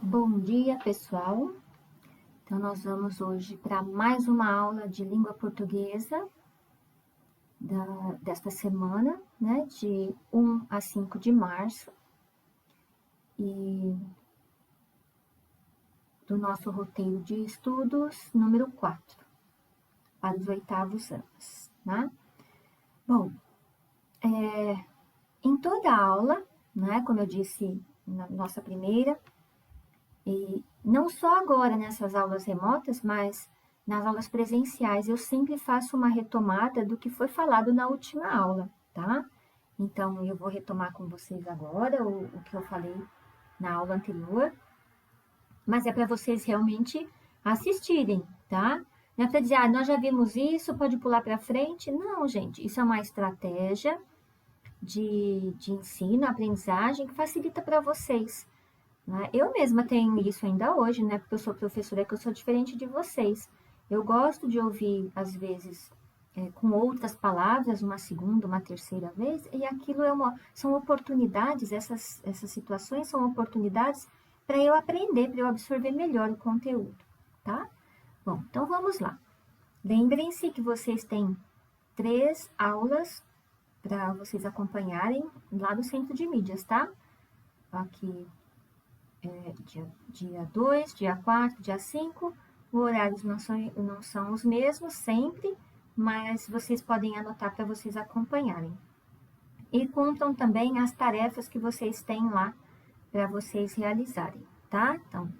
Bom dia, pessoal. Então, nós vamos hoje para mais uma aula de língua portuguesa desta semana, né, de 1 a 5 de março, e do nosso roteiro de estudos número 4, para os 8º anos, né? Bom, em toda aula, né, como eu disse na nossa primeira, e não só agora nessas aulas remotas, mas nas aulas presenciais, eu sempre faço uma retomada do que foi falado na última aula, tá? Então, eu vou retomar com vocês agora o que eu falei na aula anterior, mas é para vocês realmente assistirem, tá? Não é para dizer, nós já vimos isso, pode pular para frente. Não, gente, isso é uma estratégia de ensino, aprendizagem que facilita para vocês, né? Eu mesma tenho isso ainda hoje, né? Porque eu sou professora, que eu sou diferente de vocês. Eu gosto de ouvir, às vezes, com outras palavras, uma segunda, uma terceira vez, e aquilo são oportunidades, essas situações são oportunidades para eu aprender, para eu absorver melhor o conteúdo, tá? Bom, então vamos lá. Lembrem-se que vocês têm 3 aulas para vocês acompanharem lá no Centro de Mídias, tá? Aqui dia 2, dia 4, dia 5. Os horários não são os mesmos sempre, mas vocês podem anotar para vocês acompanharem. E contam também as tarefas que vocês têm lá para vocês realizarem, tá? Então,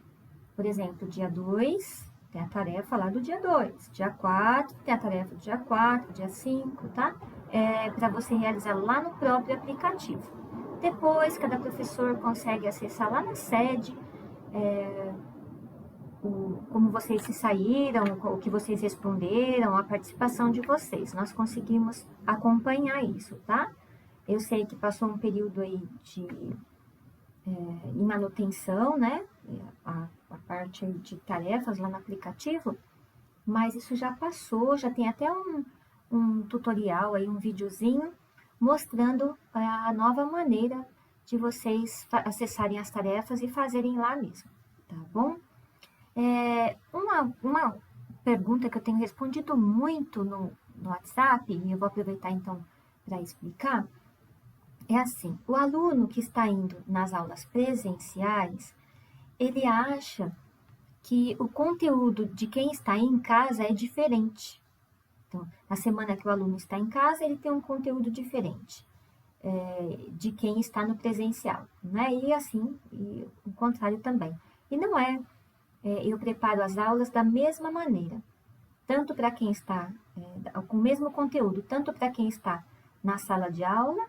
por exemplo, dia 2 tem a tarefa lá do dia 2, dia 4 tem a tarefa do dia 4, dia 5, tá? Para você realizar lá no próprio aplicativo. Depois, cada professor consegue acessar lá na sede como vocês se saíram, o que vocês responderam, a participação de vocês. Nós conseguimos acompanhar isso, tá? Eu sei que passou um período aí em manutenção, né? A parte de tarefas lá no aplicativo, mas isso já passou, já tem até um tutorial aí, um videozinho, mostrando a nova maneira de vocês acessarem as tarefas e fazerem lá mesmo, tá bom? Uma pergunta que eu tenho respondido muito no WhatsApp, e eu vou aproveitar então para explicar, é assim: o aluno que está indo nas aulas presenciais, ele acha que o conteúdo de quem está em casa é diferente. Então, na semana que o aluno está em casa, ele tem um conteúdo diferente de quem está no presencial, né? E assim, e o contrário também. E não é. Eu preparo as aulas da mesma maneira, tanto para quem está com o mesmo conteúdo, tanto para quem está na sala de aula,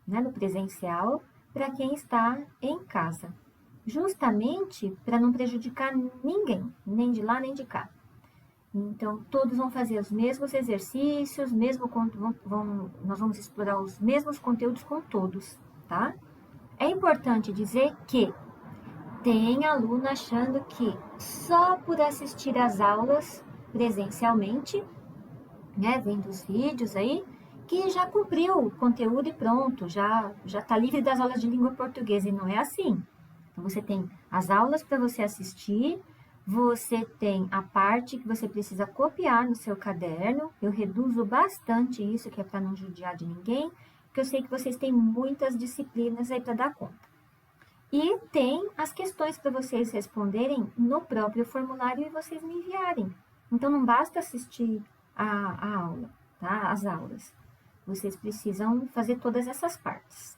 né, no presencial, para quem está em casa, justamente para não prejudicar ninguém, nem de lá nem de cá. Então, todos vão fazer os mesmos exercícios, nós vamos explorar os mesmos conteúdos com todos, tá? É importante dizer que tem aluno achando que só por assistir às aulas presencialmente, né, vendo os vídeos aí, que já cumpriu o conteúdo e pronto, já está livre das aulas de língua portuguesa, e não é assim. Então, você tem as aulas para você assistir, você tem a parte que você precisa copiar no seu caderno. Eu reduzo bastante isso, que é para não judiar de ninguém, porque eu sei que vocês têm muitas disciplinas aí para dar conta. E tem as questões para vocês responderem no próprio formulário e vocês me enviarem. Então, não basta assistir a aula, tá? As aulas. Vocês precisam fazer todas essas partes.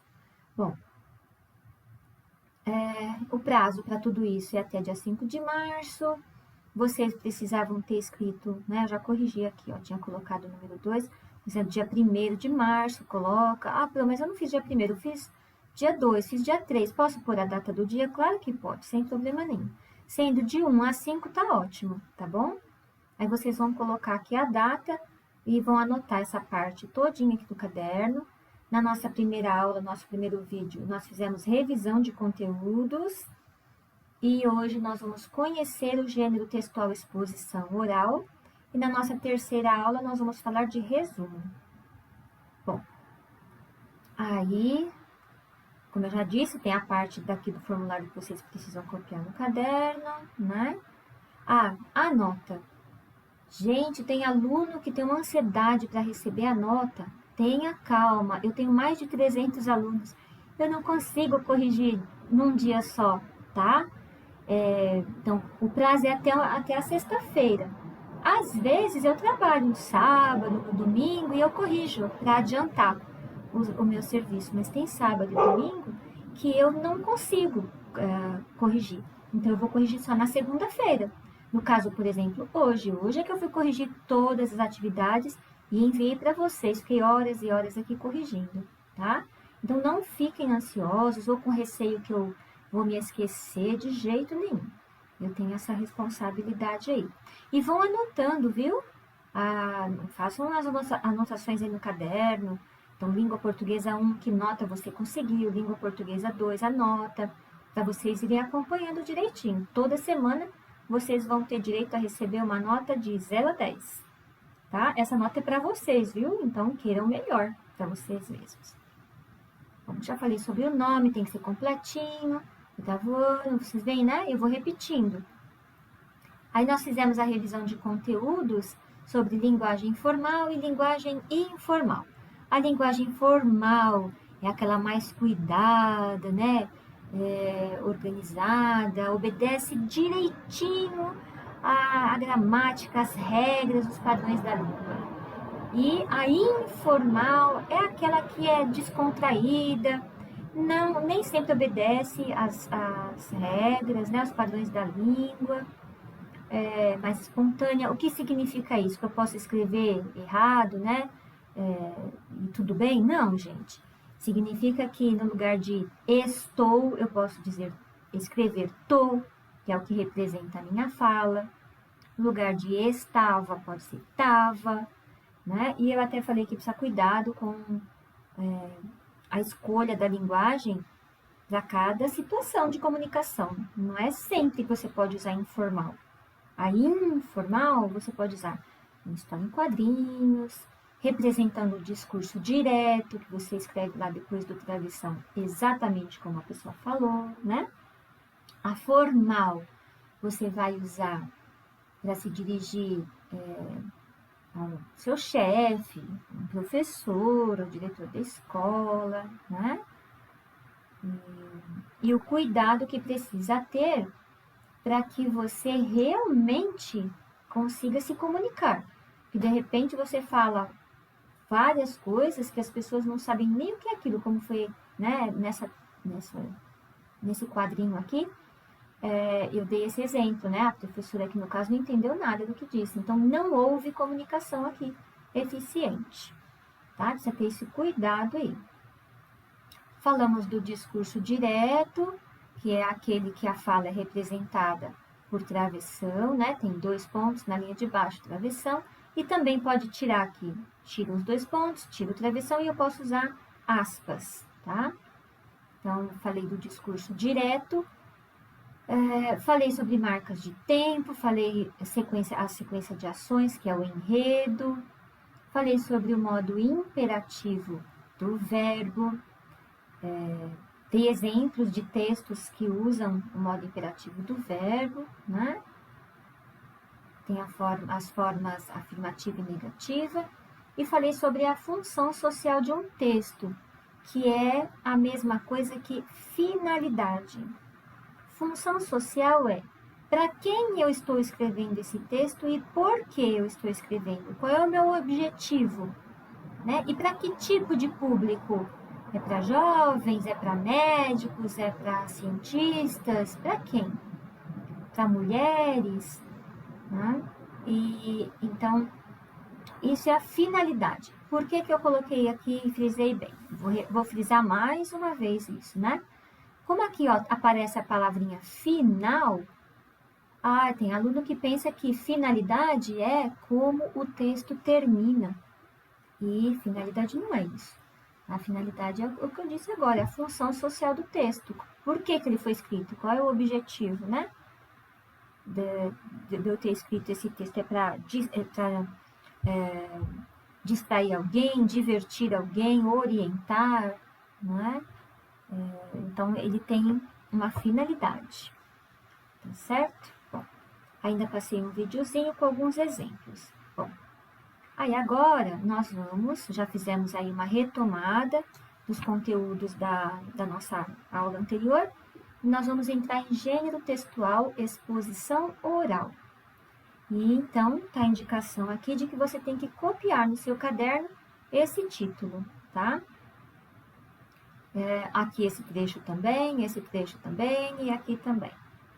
Bom, o prazo para tudo isso é até dia 5 de março. Vocês precisavam ter escrito, né? Eu já corrigi aqui, ó, tinha colocado o número 2, dizendo dia 1º de março, coloca. Mas eu não fiz dia 1º, eu fiz dia 2, fiz dia 3. Posso pôr a data do dia? Claro que pode, sem problema nenhum. Sendo de 1 a 5, tá ótimo, tá bom? Aí vocês vão colocar aqui a data e vão anotar essa parte todinha aqui do caderno. Na nossa primeira aula, nosso primeiro vídeo, nós fizemos revisão de conteúdos. E hoje nós vamos conhecer o gênero textual exposição oral. E na nossa terceira aula nós vamos falar de resumo. Bom, aí Como eu já disse, tem a parte daqui do formulário que vocês precisam copiar no caderno, né? Ah, a nota. Gente, tem aluno que tem uma ansiedade para receber a nota. Tenha calma, eu tenho mais de 300 alunos. Eu não consigo corrigir num dia só, tá? Então, o prazo é até a sexta-feira. Às vezes eu trabalho no sábado, no domingo e eu corrijo para adiantar o meu serviço, mas tem sábado e domingo que eu não consigo corrigir. Então eu vou corrigir só na segunda-feira. No caso, por exemplo, hoje é que eu fui corrigir todas as atividades e enviei para vocês. Fiquei horas e horas aqui corrigindo, tá? Então não fiquem ansiosos ou com receio que eu vou me esquecer de jeito nenhum. Eu tenho essa responsabilidade aí. E vão anotando, viu? Façam as anotações aí no caderno. Então, língua portuguesa 1, que nota você conseguiu? Língua portuguesa 2, a nota. Para vocês irem acompanhando direitinho. Toda semana vocês vão ter direito a receber uma nota de 0 a 10. Tá? Essa nota é para vocês, viu? Então, queiram melhor para vocês mesmos. Bom, já falei sobre o nome, tem que ser completinho. Tá voando, vocês veem, né? Eu vou repetindo. Aí nós fizemos a revisão de conteúdos sobre linguagem formal e linguagem informal. A linguagem formal é aquela mais cuidada, né? Organizada, obedece direitinho a gramática, as regras, os padrões da língua. E a informal é aquela que é descontraída, não, nem sempre obedece às regras, né, aos padrões da língua, mais espontânea. O que significa isso? Que eu posso escrever errado, né? E tudo bem? Não, gente. Significa que no lugar de estou, eu posso escrever tô, que é o que representa a minha fala. No lugar de estava, pode ser tava, né? E eu até falei que precisa cuidado com a escolha da linguagem para cada situação de comunicação. Não é sempre que você pode usar informal. A informal você pode usar em história em quadrinhos, representando o discurso direto, que você escreve lá depois do travessão exatamente como a pessoa falou, né? A formal você vai usar para se dirigir ao seu chefe, um professor, o diretor da escola, né? E o cuidado que precisa ter para que você realmente consiga se comunicar. Que de repente você fala várias coisas que as pessoas não sabem nem o que é aquilo, como foi, né, nesse quadrinho aqui. Eu dei esse exemplo, né? A professora aqui no caso não entendeu nada do que disse. Então, não houve comunicação aqui eficiente, tá? Precisa ter esse cuidado aí. Falamos do discurso direto, que é aquele que a fala é representada por travessão, né? Tem 2 pontos na linha de baixo, travessão. E também pode tirar aqui, tira os 2 pontos, tira o travessão e eu posso usar aspas, tá? Então, falei do discurso direto. Falei sobre marcas de tempo, falei a sequência de ações, que é o enredo, falei sobre o modo imperativo do verbo, dei exemplos de textos que usam o modo imperativo do verbo, né? Tem as formas afirmativa e negativa, e falei sobre a função social de um texto, que é a mesma coisa que finalidade. Função social é para quem eu estou escrevendo esse texto e por que eu estou escrevendo, qual é o meu objetivo, né? E para que tipo de público? É para jovens, é para médicos, é para cientistas, para quem? Para mulheres, né? E então, isso é a finalidade. Por que eu coloquei aqui e frisei bem? Vou frisar mais uma vez isso, né? Como aqui ó, aparece a palavrinha final, tem aluno que pensa que finalidade é como o texto termina. E finalidade não é isso. A finalidade é o que eu disse agora, é a função social do texto. Por que ele foi escrito? Qual é o objetivo, né? De eu ter escrito esse texto? É para distrair alguém, divertir alguém, orientar, não é? Então, ele tem uma finalidade, tá certo? Bom, ainda passei um videozinho com alguns exemplos. Bom, aí agora nós já fizemos aí uma retomada dos conteúdos da nossa aula anterior. Nós vamos entrar em gênero textual, exposição oral. E então, tá a indicação aqui de que você tem que copiar no seu caderno esse título, tá? Aqui esse trecho também e aqui também,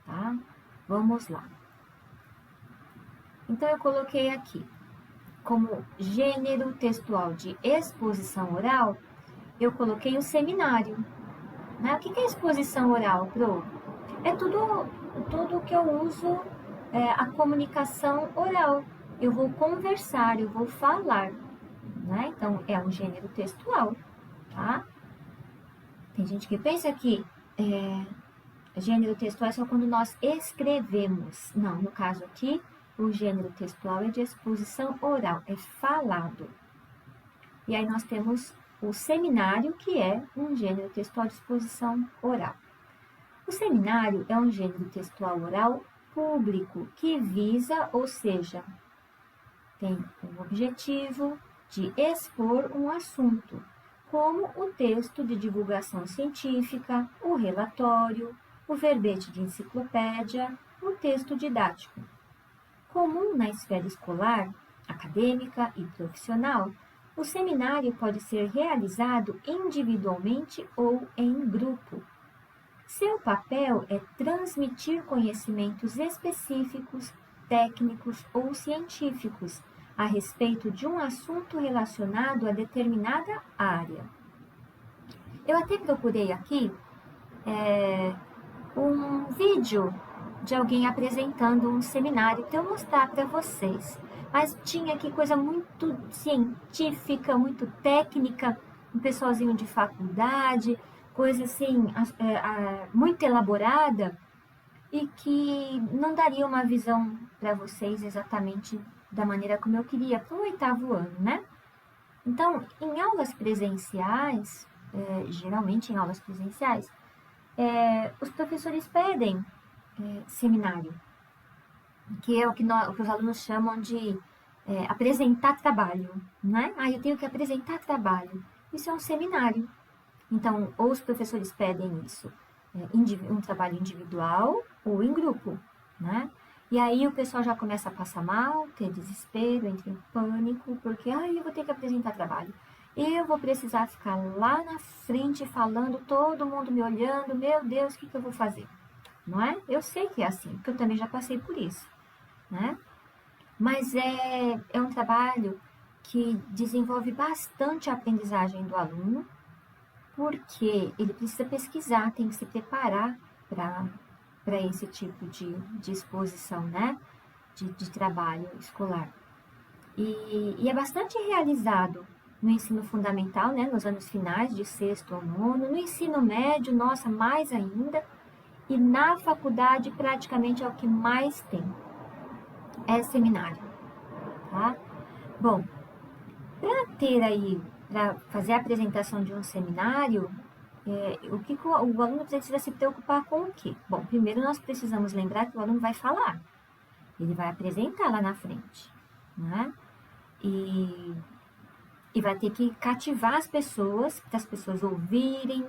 tá? Vamos lá. Então, eu coloquei aqui, como gênero textual de exposição oral, eu coloquei o seminário. Né? O que é exposição oral, Pro? É tudo que eu uso, a comunicação oral. Eu vou conversar, eu vou falar. Né? Então, é um gênero textual, tá? Tem gente que pensa que gênero textual é só quando nós escrevemos. Não, no caso aqui, o gênero textual é de exposição oral, é falado. E aí nós temos o seminário, que é um gênero textual de exposição oral. O seminário é um gênero textual oral público que visa, ou seja, tem o objetivo de expor um assunto, como o texto de divulgação científica, o relatório, o verbete de enciclopédia, o texto didático. Comum na esfera escolar, acadêmica e profissional, o seminário pode ser realizado individualmente ou em grupo. Seu papel é transmitir conhecimentos específicos, técnicos ou científicos a respeito de um assunto relacionado a determinada área. Eu até procurei aqui um vídeo de alguém apresentando um seminário para eu mostrar para vocês. Mas tinha aqui coisa muito científica, muito técnica, um pessoalzinho de faculdade, coisa assim, muito elaborada e que não daria uma visão para vocês exatamente da maneira como eu queria para o 8º ano, né? Então, em aulas presenciais, geralmente em aulas presenciais, os professores pedem seminário, que é o que os alunos chamam de apresentar trabalho, né? Eu tenho que apresentar trabalho. Isso é um seminário. Então, ou os professores pedem isso, um trabalho individual ou em grupo, né? E aí o pessoal já começa a passar mal, ter desespero, entra em pânico, porque eu vou ter que apresentar trabalho. Eu vou precisar ficar lá na frente falando, todo mundo me olhando, meu Deus, o que eu vou fazer? Não é? Eu sei que é assim, porque eu também já passei por isso, né? Mas é um trabalho que desenvolve bastante a aprendizagem do aluno, porque ele precisa pesquisar, tem que se preparar para esse tipo de exposição, né? De trabalho escolar. E é bastante realizado no ensino fundamental, né? Nos anos finais, de 6º ao 9º, no ensino médio, nossa, mais ainda, e na faculdade praticamente é o que mais tem, é seminário, tá? Bom, para fazer a apresentação de um seminário, o que o aluno precisa se preocupar com o quê? Bom, primeiro nós precisamos lembrar que o aluno vai falar, ele vai apresentar lá na frente, né? E vai ter que cativar as pessoas, para as pessoas ouvirem,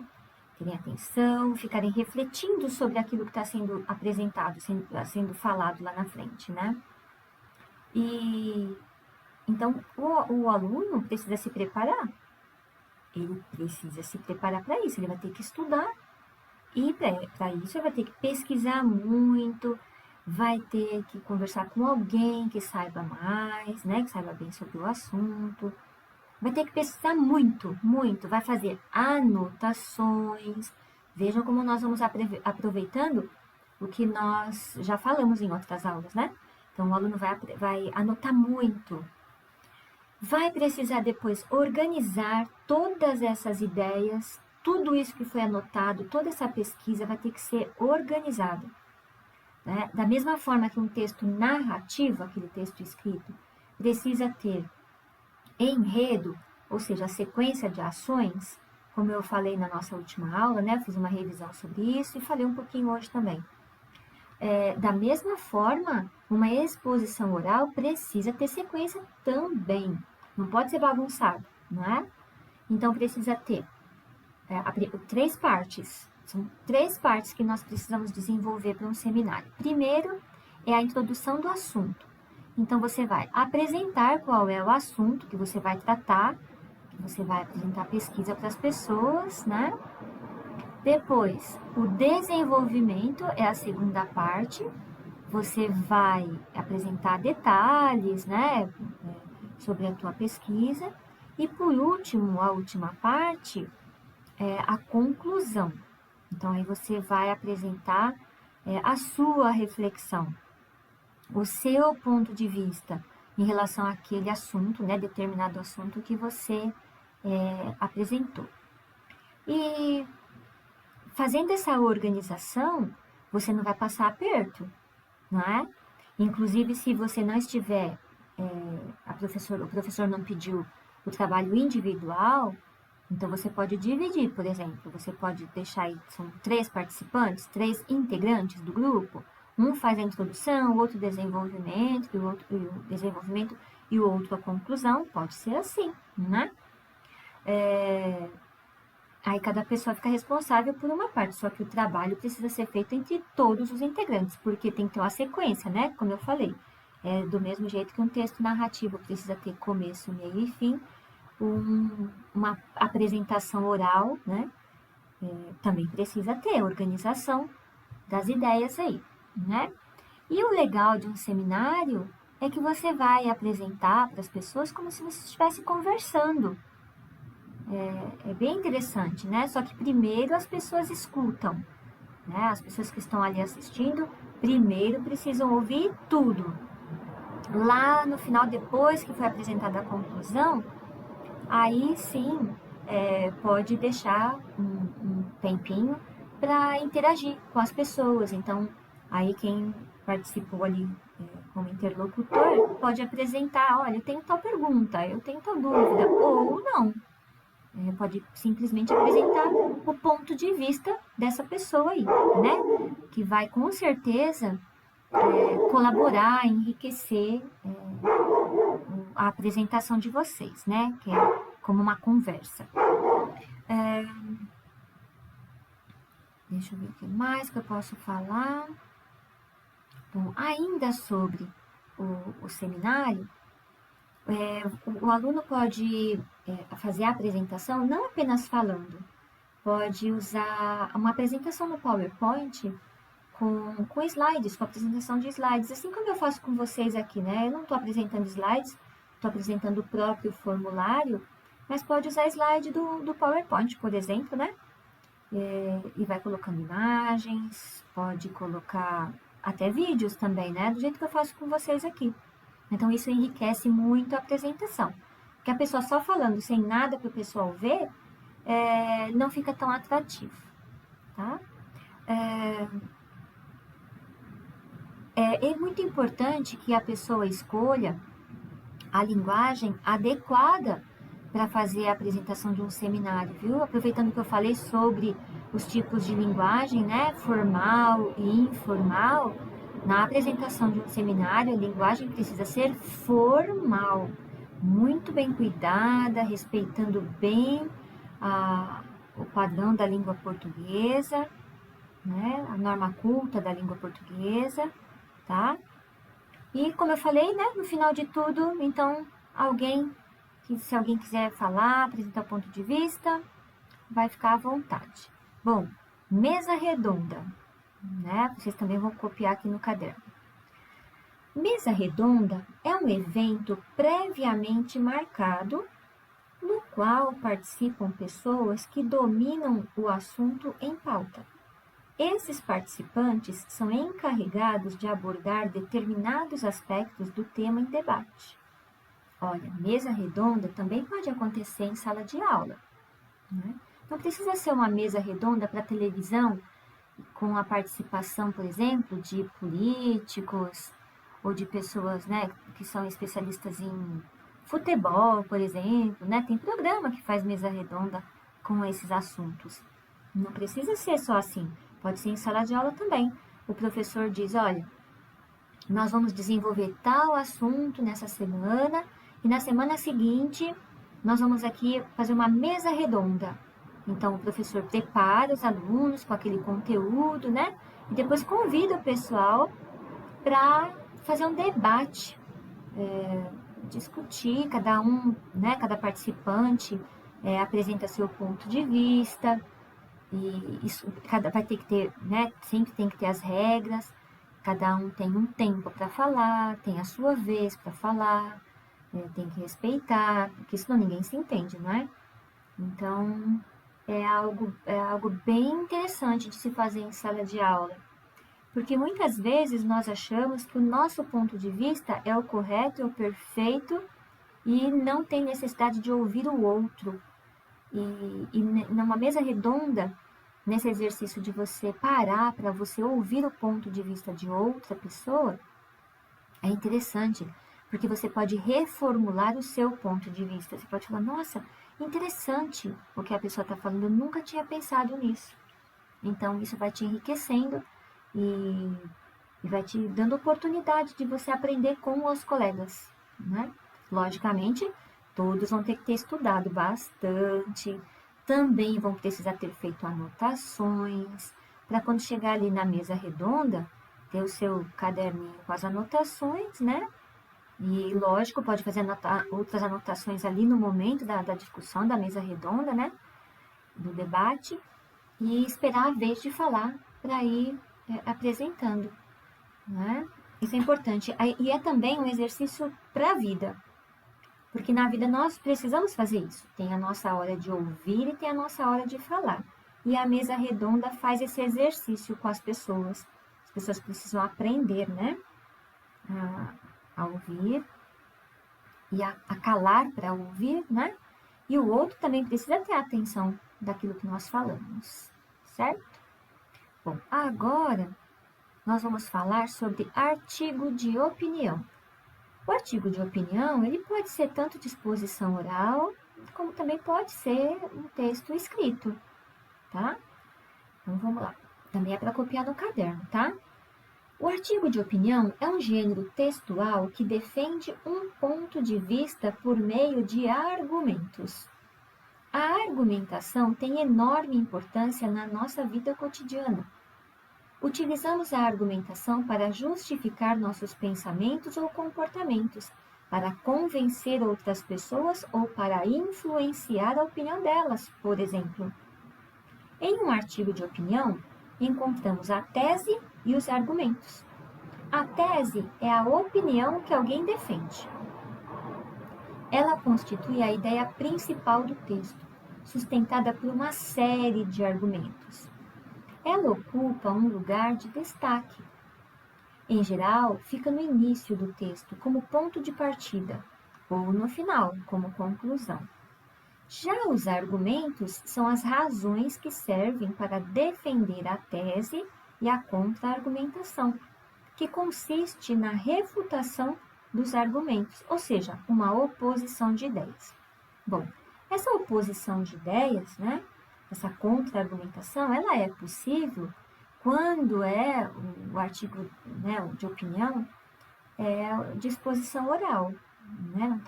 terem atenção, ficarem refletindo sobre aquilo que está sendo apresentado, sendo falado lá na frente, né? E então o aluno precisa se preparar. Ele precisa se preparar para isso, ele vai ter que estudar. E para isso ele vai ter que pesquisar muito, vai ter que conversar com alguém que saiba mais, né? Que saiba bem sobre o assunto. Vai ter que pesquisar muito, muito. Vai fazer anotações. Vejam como nós vamos aproveitando o que nós já falamos em outras aulas, né? Então, o aluno vai anotar muito. Vai precisar depois organizar todas essas ideias, tudo isso que foi anotado, toda essa pesquisa vai ter que ser organizado. Né? Da mesma forma que um texto narrativo, aquele texto escrito, precisa ter enredo, ou seja, a sequência de ações, como eu falei na nossa última aula, né? Fiz uma revisão sobre isso e falei um pouquinho hoje também. Da mesma forma, uma exposição oral precisa ter sequência também. Não pode ser bagunçado, não é? Então, precisa ter 3 partes. São 3 partes que nós precisamos desenvolver para um seminário. Primeiro, é a introdução do assunto. Então, você vai apresentar qual é o assunto que você vai tratar, que você vai apresentar a pesquisa para as pessoas, né? Depois, o desenvolvimento é a segunda parte. Você vai apresentar detalhes, né, sobre a tua pesquisa. E por último, a última parte é a conclusão. Então, aí você vai apresentar a sua reflexão, o seu ponto de vista em relação àquele assunto, né, determinado assunto que você apresentou. E fazendo essa organização, você não vai passar aperto, não é? Inclusive, se você não estiver, o professor não pediu o trabalho individual, então você pode dividir, por exemplo, você pode deixar aí, são 3 participantes, 3 integrantes do grupo, um faz a introdução, o outro desenvolvimento, e o outro a conclusão, pode ser assim, né? Aí cada pessoa fica responsável por uma parte, só que o trabalho precisa ser feito entre todos os integrantes, porque tem que ter uma sequência, né? Como eu falei, do mesmo jeito que um texto narrativo precisa ter começo, meio e fim, uma apresentação oral, né? Também precisa ter organização das ideias aí, né? E o legal de um seminário é que você vai apresentar para as pessoas como se você estivesse conversando. É bem interessante, né? Só que primeiro as pessoas escutam, né? As pessoas que estão ali assistindo, primeiro precisam ouvir tudo. Lá no final, depois que foi apresentada a conclusão, aí sim pode deixar um tempinho para interagir com as pessoas. Então, aí quem participou ali como interlocutor pode apresentar, olha, eu tenho tal pergunta, eu tenho tal dúvida, ou não. Pode simplesmente apresentar o ponto de vista dessa pessoa aí, né? Que vai com certeza colaborar, enriquecer a apresentação de vocês, né? Que é como uma conversa. Deixa eu ver o que mais que eu posso falar. Bom, ainda sobre o seminário, o aluno pode fazer a apresentação não apenas falando, pode usar uma apresentação no PowerPoint com slides, com apresentação de slides, assim como eu faço com vocês aqui, né? Eu não estou apresentando slides, estou apresentando o próprio formulário, mas pode usar slide do PowerPoint, por exemplo, né? E vai colocando imagens, pode colocar até vídeos também, né? Do jeito que eu faço com vocês aqui. Então, isso enriquece muito a apresentação. Porque a pessoa só falando sem nada para o pessoal ver, não fica tão atrativo, tá? É muito importante que a pessoa escolha a linguagem adequada para fazer a apresentação de um seminário, viu? Aproveitando que eu falei sobre os tipos de linguagem, né? Formal e informal, na apresentação de um seminário, a linguagem precisa ser formal, muito bem cuidada, respeitando bem o padrão da língua portuguesa, né? A norma culta da língua portuguesa, tá? E como eu falei, né, no final de tudo, então, se alguém quiser falar, apresentar o ponto de vista, vai ficar à vontade. Bom, mesa redonda, né? Vocês também vão copiar aqui no caderno. Mesa redonda é um evento previamente marcado, no qual participam pessoas que dominam o assunto em pauta. Esses participantes são encarregados de abordar determinados aspectos do tema em debate. Olha, mesa redonda também pode acontecer em sala de aula, né? Não precisa ser uma mesa redonda para televisão, com a participação, por exemplo, de políticos ou de pessoas, né, que são especialistas em futebol, por exemplo, né? Tem programa que faz mesa redonda com esses assuntos. Não precisa ser só assim, pode ser em sala de aula também. O professor diz, olha, nós vamos desenvolver tal assunto nessa semana e na semana seguinte nós vamos aqui fazer uma mesa redonda. Então, o professor prepara os alunos com aquele conteúdo, né? E depois convida o pessoal para fazer um debate, discutir, cada um, né? Cada participante apresenta seu ponto de vista. E isso vai ter que ter, né? Sempre tem que ter as regras. Cada um tem um tempo para falar, tem a sua vez para falar, tem que respeitar, porque senão ninguém se entende, não é? Então, é algo bem interessante de se fazer em sala de aula, porque muitas vezes nós achamos que o nosso ponto de vista é o correto, é o perfeito, e não tem necessidade de ouvir o outro. E numa mesa redonda, nesse exercício de você parar para você ouvir o ponto de vista de outra pessoa, é interessante, porque você pode reformular o seu ponto de vista. Você pode falar, nossa, interessante o que a pessoa está falando, eu nunca tinha pensado nisso. Então, isso vai te enriquecendo e vai te dando oportunidade de você aprender com os colegas, né? Logicamente, todos vão ter que ter estudado bastante, também vão precisar ter feito anotações, para quando chegar ali na mesa redonda, ter o seu caderninho com as anotações, né? E, lógico, pode fazer outras anotações ali no momento da discussão, da mesa redonda, né? Do debate, e esperar a vez de falar para ir apresentando, né? Isso é importante. E é também um exercício para a vida, porque na vida nós precisamos fazer isso. Tem a nossa hora de ouvir e tem a nossa hora de falar. E a mesa redonda faz esse exercício com as pessoas. As pessoas precisam aprender, né? A ouvir e a calar para ouvir, né? E o outro também precisa ter atenção daquilo que nós falamos, certo? Bom, agora nós vamos falar sobre artigo de opinião. O artigo de opinião, ele pode ser tanto de exposição oral, como também pode ser um texto escrito, tá? Então, vamos lá. Também é para copiar no caderno, tá? O artigo de opinião é um gênero textual que defende um ponto de vista por meio de argumentos. A argumentação tem enorme importância na nossa vida cotidiana. Utilizamos a argumentação para justificar nossos pensamentos ou comportamentos, para convencer outras pessoas ou para influenciar a opinião delas, por exemplo. Em um artigo de opinião, encontramos a tese e os argumentos. A tese é a opinião que alguém defende. Ela constitui a ideia principal do texto, sustentada por uma série de argumentos. Ela ocupa um lugar de destaque. Em geral, fica no início do texto como ponto de partida, ou no final, como conclusão. Já os argumentos são as razões que servem para defender a tese e a contra-argumentação, que consiste na refutação dos argumentos, ou seja, uma oposição de ideias. Bom, essa oposição de ideias, né? Essa contra-argumentação, ela é possível quando é o artigo, né, de opinião de exposição oral, né, não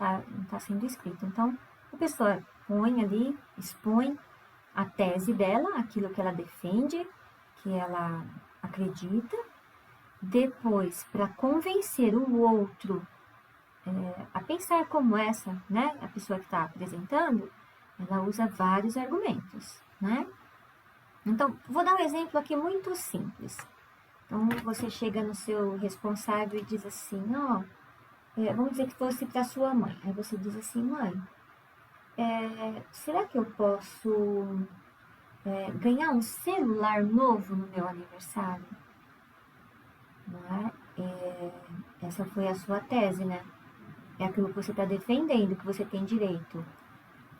tá sendo escrito. Então, a pessoa põe ali, expõe a tese dela, aquilo que ela defende, que ela acredita. Depois, para convencer o outro a pensar como essa, né, a pessoa que está apresentando, ela usa vários argumentos, né? Então, vou dar um exemplo aqui muito simples. Então, você chega no seu responsável e diz assim, ó, vamos dizer que fosse para sua mãe. Aí você diz assim, mãe, será que eu posso ganhar um celular novo no meu aniversário? Não é? Essa foi a sua tese, né? É aquilo que você está defendendo, que você tem direito.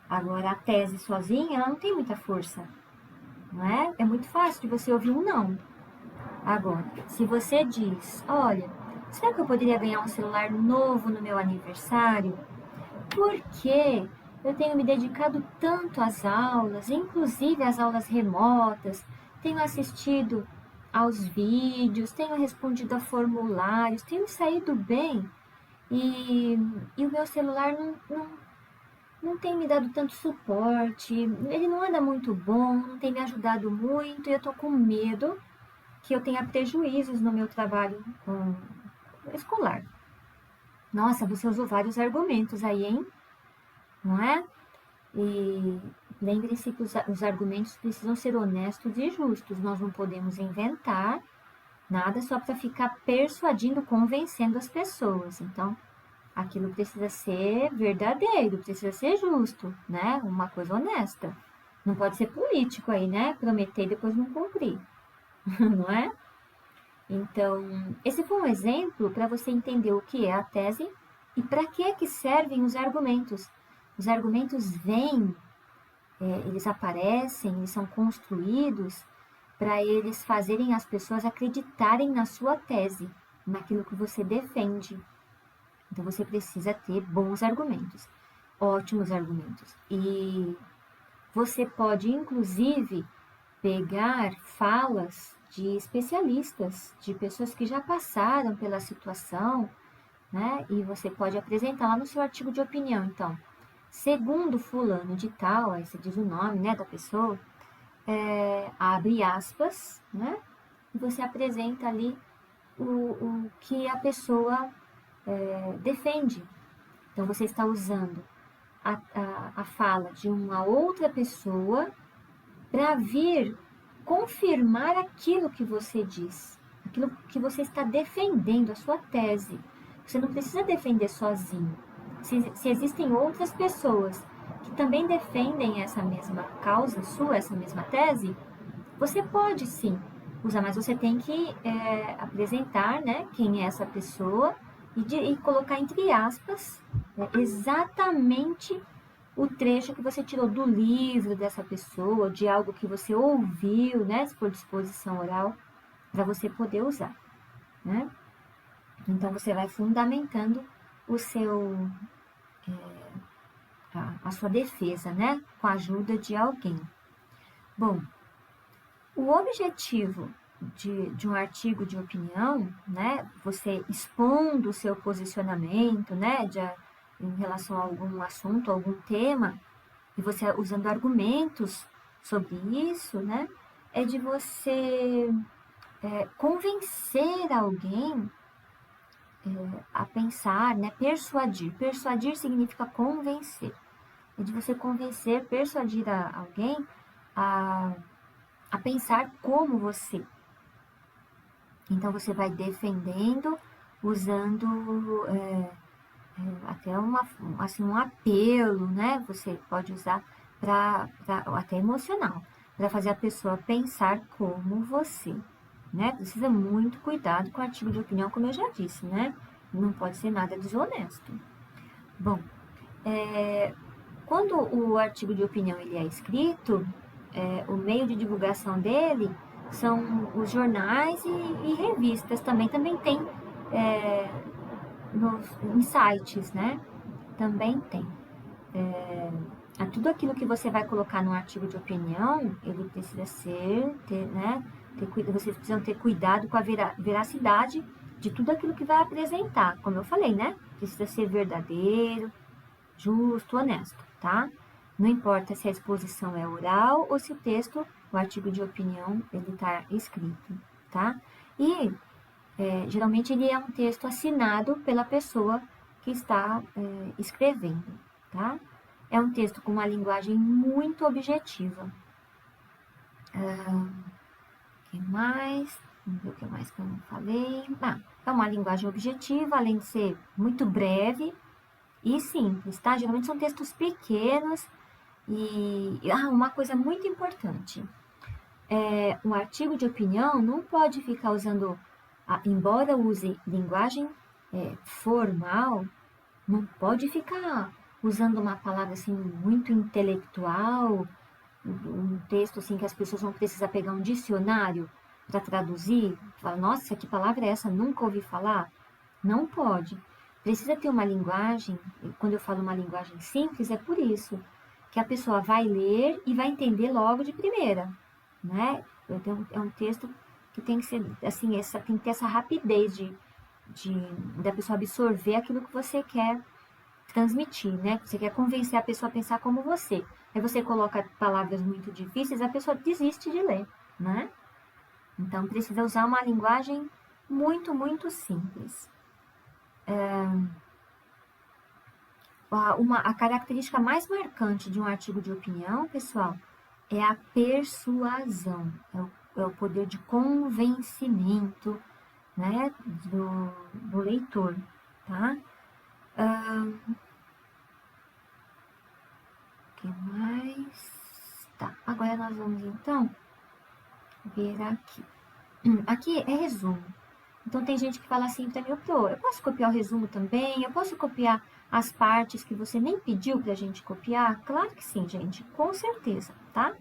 Agora, a tese sozinha, ela não tem muita força, não é? É muito fácil de você ouvir um não. Agora, se você diz, olha, será que eu poderia ganhar um celular novo no meu aniversário? Porque Eu tenho me dedicado tanto às aulas, inclusive às aulas remotas, tenho assistido aos vídeos, tenho respondido a formulários, tenho saído bem e, e o meu celular não tem me dado tanto suporte, ele não anda muito bom, não tem me ajudado muito e eu tô com medo que eu tenha prejuízos no meu trabalho escolar. Nossa, você usou vários argumentos aí, hein? Não é? E lembre-se que os argumentos precisam ser honestos e justos. Nós não podemos inventar nada só para ficar persuadindo, convencendo as pessoas. Então, aquilo precisa ser verdadeiro, precisa ser justo, né? Uma coisa honesta. Não pode ser político aí, né? Prometer e depois não cumprir, não é? Então, esse foi um exemplo para você entender o que é a tese e para que servem os argumentos. Os argumentos vêm, eles aparecem, eles são construídos para eles fazerem as pessoas acreditarem na sua tese, naquilo que você defende. Então você precisa ter bons argumentos, ótimos argumentos. E você pode, inclusive, pegar falas de especialistas, de pessoas que já passaram pela situação, né? E você pode apresentar lá no seu artigo de opinião. Então, segundo fulano de tal, aí você diz o nome, né, da pessoa, abre aspas, né? E você apresenta ali o que a pessoa defende. Então, você está usando a fala de uma outra pessoa para vir confirmar aquilo que você diz, aquilo que você está defendendo, a sua tese. Você não precisa defender sozinho. Se existem outras pessoas que também defendem essa mesma causa sua, essa mesma tese, você pode sim usar, mas você tem que apresentar, né, quem é essa pessoa e colocar entre aspas, né, exatamente o trecho que você tirou do livro dessa pessoa, de algo que você ouviu, né, por disposição oral, para você poder usar, né? Então você vai fundamentando o seu a sua defesa, né, com a ajuda de alguém. Bom, o objetivo de um artigo de opinião, né, você expondo o seu posicionamento, né, em relação a algum assunto, algum tema, e você usando argumentos sobre isso, né, é de você convencer alguém a pensar, né, persuadir. Persuadir significa convencer. É de você convencer, persuadir alguém a, a pensar como você. Então você vai defendendo, usando até assim, um apelo, né? Você pode usar até emocional, para fazer a pessoa pensar como você, né? Precisa muito cuidado com o artigo de opinião, como eu já disse, né? Não pode ser nada desonesto. Bom, quando o artigo de opinião ele é escrito, o meio de divulgação dele são os jornais e revistas também tem em sites, né? Também tem. Tudo aquilo que você vai colocar no artigo de opinião, ele precisa né? Vocês precisam ter cuidado com a veracidade de tudo aquilo que vai apresentar. Como eu falei, né? Precisa ser verdadeiro, justo, honesto, tá? Não importa se a exposição é oral ou se o texto, o artigo de opinião, ele está escrito, tá? E geralmente ele é um texto assinado pela pessoa que está escrevendo, tá? É um texto com uma linguagem muito objetiva. O que mais? Vamos ver o que mais que eu não falei. É uma linguagem objetiva, além de ser muito breve e simples, tá? Geralmente são textos pequenos e uma coisa muito importante. Um artigo de opinião não pode ficar usando, embora use linguagem formal, não pode ficar usando uma palavra assim muito intelectual, um texto assim que as pessoas vão precisar pegar um dicionário para traduzir, falar, nossa, que palavra é essa? Nunca ouvi falar. Não pode. precisa ter uma linguagem, quando eu falo uma linguagem simples, é por isso, que a pessoa vai ler e vai entender logo de primeira, né? Então, é um texto que tem que ser, assim, tem que ter essa rapidez da pessoa absorver aquilo que você quer transmitir, né? Você quer convencer a pessoa a pensar como você. Aí você coloca palavras muito difíceis, a pessoa desiste de ler, né? Então, precisa usar uma linguagem muito, muito simples. A característica mais marcante de um artigo de opinião, pessoal, é a persuasão, é o poder de convencimento, né, do leitor, tá? O que mais? Tá, agora nós vamos então ver aqui. Aqui é resumo. Então tem gente que fala assim para mim, eu posso copiar o resumo também? Eu posso copiar as partes que você nem pediu para a gente copiar? Claro que sim, gente, com certeza, tá?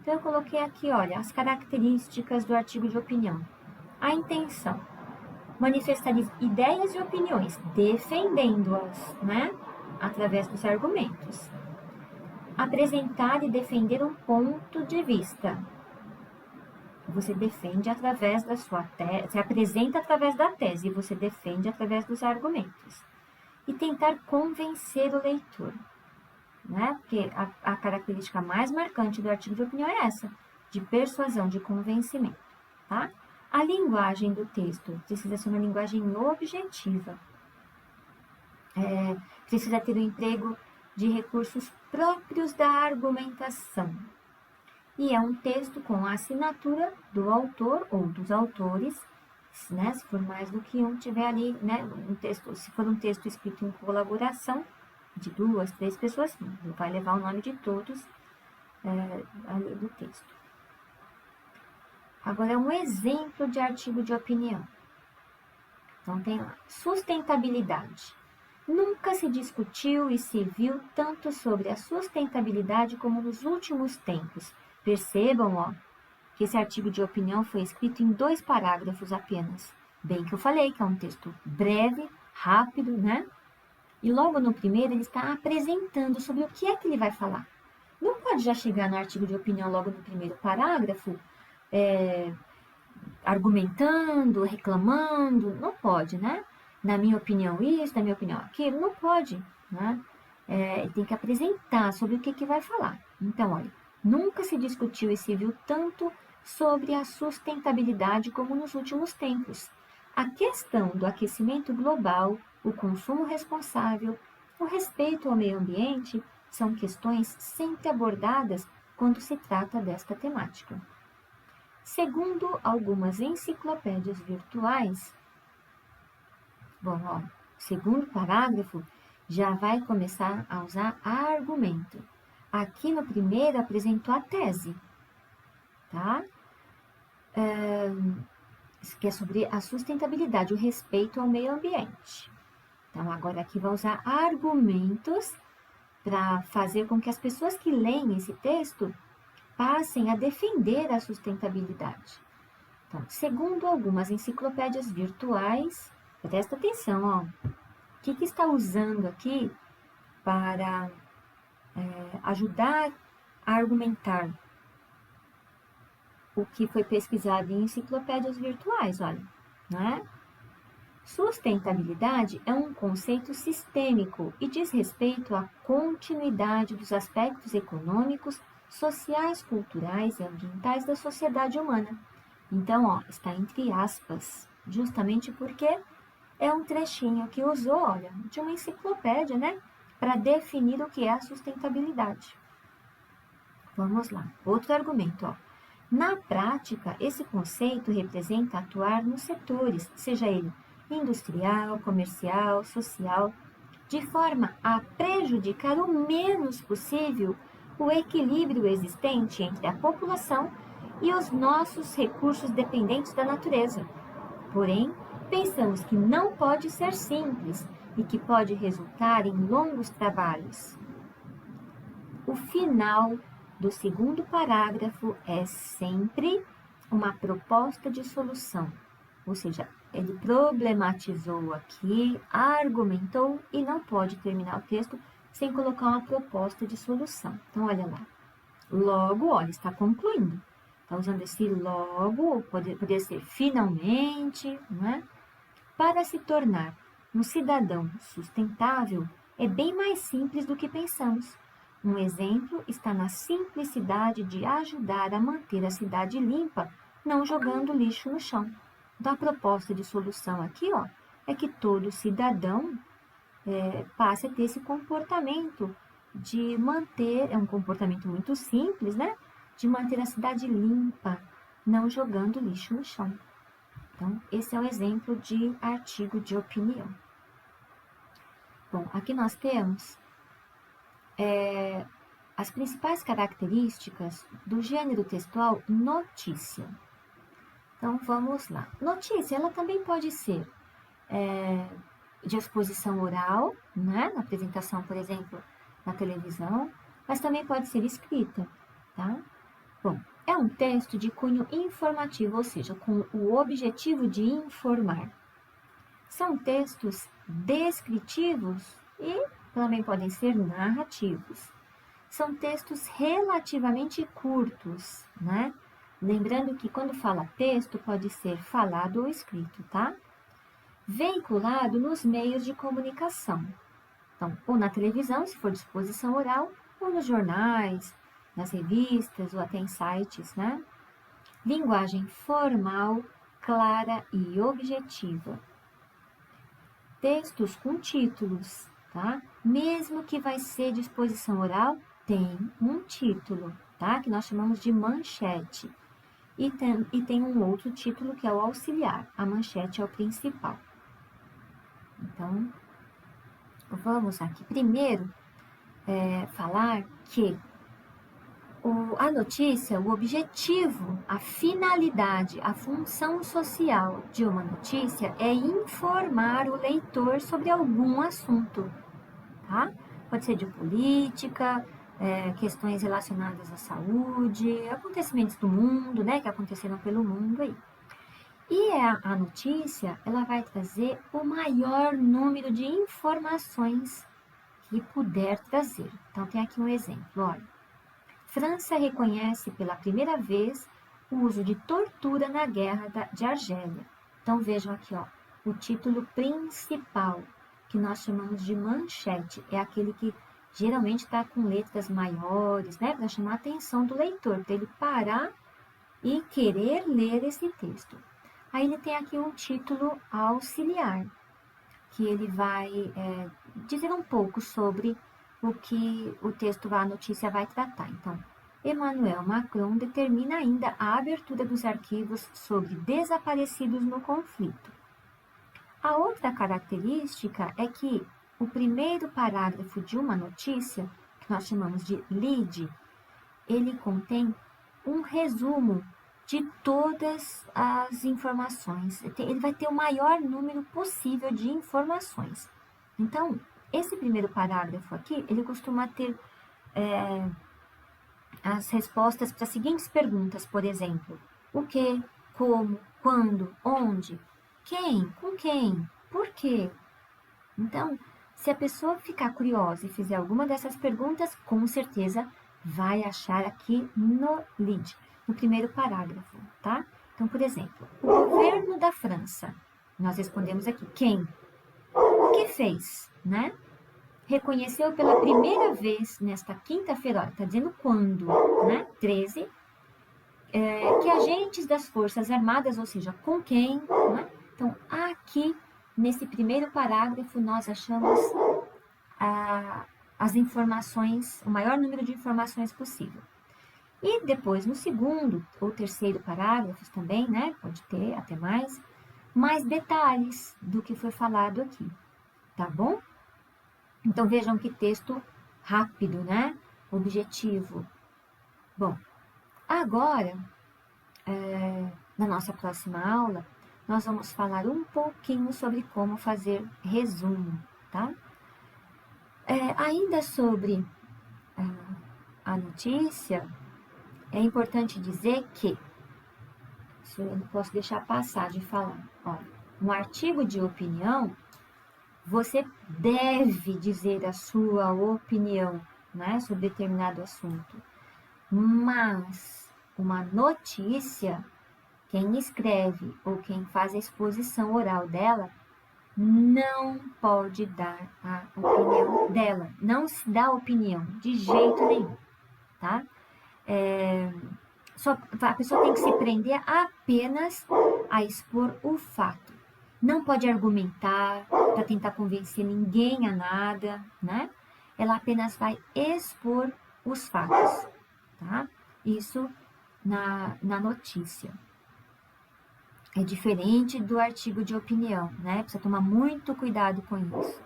Então eu coloquei aqui, olha, as características do artigo de opinião. A intenção, manifestar ideias e opiniões, defendendo-as, né? Através dos argumentos. Apresentar e defender um ponto de vista. Você defende através da sua tese, se apresenta através da tese e você defende através dos argumentos. E tentar convencer o leitor, né? Porque a característica mais marcante do artigo de opinião é essa, de persuasão, de convencimento, tá? A linguagem do texto precisa ser uma linguagem objetiva. Precisa ter o emprego de recursos próprios da argumentação. E é um texto com a assinatura do autor ou dos autores, né? Se for mais do que um, tiver ali, né? Se for um texto escrito em colaboração de 2, 3 pessoas, vai levar o nome de todos ali do texto. Agora, um exemplo de artigo de opinião. Então, tem lá, sustentabilidade. Nunca se discutiu e se viu tanto sobre a sustentabilidade como nos últimos tempos. Percebam, ó, que esse artigo de opinião foi escrito em 2 parágrafos apenas. Bem que eu falei que é um texto breve, rápido, né? E logo no primeiro ele está apresentando sobre o que é que ele vai falar. Não pode já chegar no artigo de opinião logo no primeiro parágrafo, argumentando, reclamando, não pode, né? Na minha opinião isso, na minha opinião aquilo, não pode, né? Tem que apresentar sobre o que vai falar. Então, olha, nunca se discutiu e se viu tanto sobre a sustentabilidade como nos últimos tempos. A questão do aquecimento global, o consumo responsável, o respeito ao meio ambiente são questões sempre abordadas quando se trata desta temática. Segundo algumas enciclopédias virtuais, o segundo parágrafo já vai começar a usar argumento. Aqui no primeiro apresentou a tese, tá? Que é sobre a sustentabilidade, o respeito ao meio ambiente. Então, agora aqui vai usar argumentos para fazer com que as pessoas que leem esse texto passem a defender a sustentabilidade. Então, segundo algumas enciclopédias virtuais, presta atenção, ó, o que está usando aqui para ajudar a argumentar o que foi pesquisado em enciclopédias virtuais, olha, né? Sustentabilidade é um conceito sistêmico e diz respeito à continuidade dos aspectos econômicos, sociais, culturais e ambientais da sociedade humana. Então, ó, está entre aspas, justamente porque é um trechinho que usou, olha, de uma enciclopédia, né, para definir o que é a sustentabilidade. Vamos lá, outro argumento, ó. Na prática, esse conceito representa atuar nos setores, seja ele industrial, comercial, social, de forma a prejudicar o menos possível o equilíbrio existente entre a população e os nossos recursos dependentes da natureza. Porém, pensamos que não pode ser simples e que pode resultar em longos trabalhos. O final do segundo parágrafo é sempre uma proposta de solução, ou seja, ele problematizou aqui, argumentou e não pode terminar o texto sem colocar uma proposta de solução. Então, olha lá. Logo, olha, está concluindo. Está usando esse logo, poderia ser finalmente, né? Para se tornar um cidadão sustentável, é bem mais simples do que pensamos. Um exemplo está na simplicidade de ajudar a manter a cidade limpa, não jogando lixo no chão. Então, a proposta de solução aqui, ó, é que todo cidadão passe a ter esse comportamento de manter, é um comportamento muito simples, né? De manter a cidade limpa, não jogando lixo no chão. Então, esse é um exemplo de artigo de opinião. Bom, aqui nós temos as principais características do gênero textual notícia. Então, vamos lá. Notícia, ela também pode ser de exposição oral, né? Na apresentação, por exemplo, na televisão, mas também pode ser escrita, tá? Bom, é um texto de cunho informativo, ou seja, com o objetivo de informar. São textos descritivos e também podem ser narrativos. São textos relativamente curtos, né? Lembrando que quando fala texto, pode ser falado ou escrito, tá? Veiculado nos meios de comunicação. Então, ou na televisão, se for de exposição oral, ou nos jornais, nas revistas ou até em sites, né? Linguagem formal, clara e objetiva. Textos com títulos, tá? Mesmo que vai ser de exposição oral, tem um título, tá? Que nós chamamos de manchete. E tem um outro título que é o auxiliar. A manchete é o principal. Então, vamos aqui primeiro falar que a notícia, o objetivo, a finalidade, a função social de uma notícia é informar o leitor sobre algum assunto, tá? Pode ser de política, questões relacionadas à saúde, acontecimentos do mundo, né, que aconteceram pelo mundo aí. E a notícia, ela vai trazer o maior número de informações que puder trazer. Então, tem aqui um exemplo, olha. França reconhece pela primeira vez o uso de tortura na guerra de Argélia. Então, vejam aqui, ó, o título principal, que nós chamamos de manchete, é aquele que geralmente está com letras maiores, né, para chamar a atenção do leitor, para ele parar e querer ler esse texto. Aí ele tem aqui um título auxiliar, que ele vai dizer um pouco sobre o que o texto, a notícia vai tratar. Então, Emmanuel Macron determina ainda a abertura dos arquivos sobre desaparecidos no conflito. A outra característica é que o primeiro parágrafo de uma notícia, que nós chamamos de lead, ele contém um resumo de todas as informações. Ele vai ter o maior número possível de informações. Então, esse primeiro parágrafo aqui, ele costuma ter as respostas para as seguintes perguntas, por exemplo. O que, como, quando, onde, quem, com quem, por quê? Então, se a pessoa ficar curiosa e fizer alguma dessas perguntas, com certeza vai achar aqui no lead, no primeiro parágrafo, tá? Então, por exemplo, o governo da França, nós respondemos aqui, quem? O que fez, né? Reconheceu pela primeira vez nesta quinta-feira, olha, está dizendo quando, né? 13, que agentes das Forças Armadas, ou seja, com quem, né? Então, aqui, nesse primeiro parágrafo, nós achamos as informações, o maior número de informações possível. E depois, no segundo ou terceiro parágrafos também, né? Pode ter até mais detalhes do que foi falado aqui, tá bom? Então, vejam que texto rápido, né? Objetivo. Bom, agora, na nossa próxima aula, nós vamos falar um pouquinho sobre como fazer resumo, tá? Ainda sobre a notícia, é importante dizer que, isso eu não posso deixar passar de falar, olha, um artigo de opinião, você deve dizer a sua opinião, né, sobre determinado assunto. Mas uma notícia, quem escreve ou quem faz a exposição oral dela, não pode dar a opinião dela. Não se dá opinião, de jeito nenhum, tá? A pessoa tem que se prender apenas a expor o fato. Não pode argumentar para tentar convencer ninguém a nada, né? Ela apenas vai expor os fatos, tá? Isso na notícia. É diferente do artigo de opinião, né? Precisa tomar muito cuidado com isso,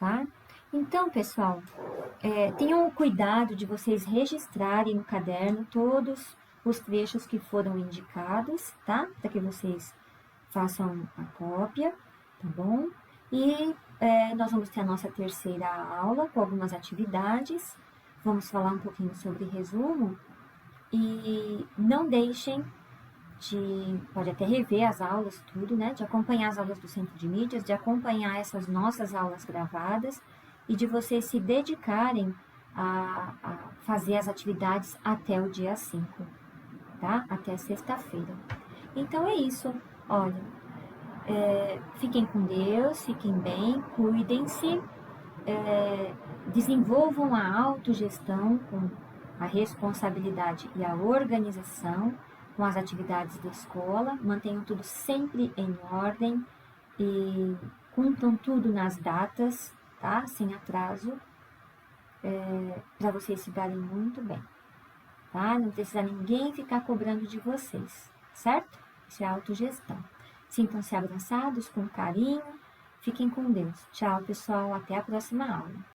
tá? Então, pessoal, tenham o cuidado de vocês registrarem no caderno todos os trechos que foram indicados, tá? Para que vocês façam a cópia, tá bom? E nós vamos ter a nossa terceira aula com algumas atividades. Vamos falar um pouquinho sobre resumo. E não deixem pode até rever as aulas, tudo, né? De acompanhar as aulas do Centro de Mídias, de acompanhar essas nossas aulas gravadas e de vocês se dedicarem a fazer as atividades até o dia 5, tá? Até sexta-feira. Então é isso. Olha, fiquem com Deus, fiquem bem, cuidem-se, desenvolvam a autogestão com a responsabilidade e a organização com as atividades da escola, mantenham tudo sempre em ordem e cumpram tudo nas datas, tá? Sem atraso, para vocês se darem muito bem, tá? Não precisa ninguém ficar cobrando de vocês, certo? Isso é autogestão. Sintam-se abraçados com carinho, fiquem com Deus. Tchau, pessoal, até a próxima aula.